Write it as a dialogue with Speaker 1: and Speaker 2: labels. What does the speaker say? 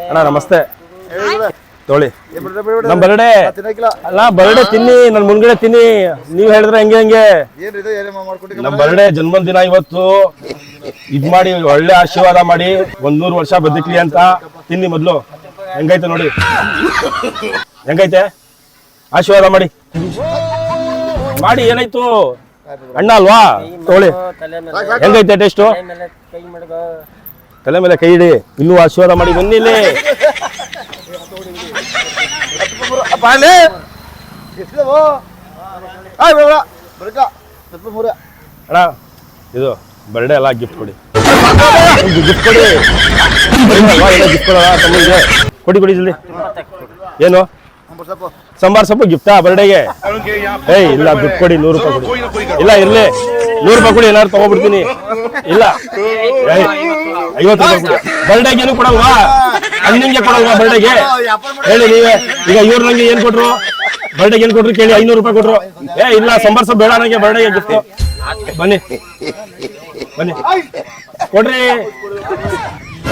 Speaker 1: ಅಣ್ಣ ನಮಸ್ತೆ ತೊಳಿ ನಮ್ ಬರ್ಡೆ ಅಲ್ಲ ಬರ್ಡೆ ತಿನ್ನಿ ನನ್ ಮುಂದ್ಗಡೆ ತಿನ್ನಿ ನೀವ್ ಹೇಳಿದ್ರೆ ಹಂಗೆ ನಮ್ ಬರ್ಡೆ ಜನ್ಮದಿನ ಇವತ್ತು ಇದ್ ಮಾಡಿ ಒಳ್ಳೆ ಆಶೀರ್ವಾದ ಮಾಡಿ 100 ವರ್ಷ ಬದುಕ್ಲಿ ಅಂತ ತಿನ್ನಿ ಮೊದ್ಲು ಹೆಂಗೈತೆ ನೋಡಿ ಹೆಂಗೈತೆ ಆಶೀರ್ವಾದ ಮಾಡಿ ಏನಾಯ್ತು ಅಣ್ಣ ಅಲ್ವಾ ತೊಳಿ ಹೆಂಗೈತೆ ಟೇಸ್ಟು ತಲೆ ಮೇಲೆ ಕೈ ಇಡಿ ಇನ್ನೂ ಆಶೀರ್ವಾದ ಮಾಡಿ ಬನ್ನಿ ಇಲ್ಲಿ ಅಣ್ಣ ಇದು ಬರ್ಡೇ ಅಲ್ಲ ಗಿಫ್ಟ್ ಕೊಡಿ ಗಿಫ್ಟ್ ಕೊಡಿ ಗಿಫ್ಟ್ ಕೊಡೋಣ ತಮ್ಮಿಗೆ ಕೊಡಿ ಜಲ್ದಿ ಏನು ಸಾಂಬಾರ್ ಸೊಪ್ಪು ಗಿಫ್ಟಾ ಬರ್ಡೇಗೆ ಏಯ್ ಇಲ್ಲ ದುಡ್ಡು ಕೊಡಿ 100 ರೂಪಾಯಿ ಕೊಡಿ ಇಲ್ಲ ಇರ್ಲಿ 100 ರೂಪಾಯಿ ಕೊಡಿ ಏನಾದ್ರು ತಗೋಬಿಡ್ತೀನಿ ಇಲ್ಲ 50 ರೂಪಾಯಿ ಕೊಡಿ ಬರ್ಡೇಗೇನು ಕೊಡಲ್ವಾ ಅಣ್ಣಂಗೆ ಕೊಡಲ್ವಾ ಬರ್ಡೇಗೆ ಹೇಳಿ ನೀವೇ ಈಗ ಇವ್ರು ನಂಗೆ ಏನ್ ಕೊಟ್ರು ಬರ್ಡೇಗೆ ಏನ್ ಕೊಟ್ರು ಕೇಳಿ 500 ರೂಪಾಯಿ ಕೊಟ್ರು ಇಲ್ಲ ಸಾಂಬಾರ್ ಸೊಪ್ಪು ಬೇಡ ನನಗೆ ಬರ್ಡೇಗೆ ಗಿಫ್ಟ್ ಬನ್ನಿ ಕೊಡ್ರಿ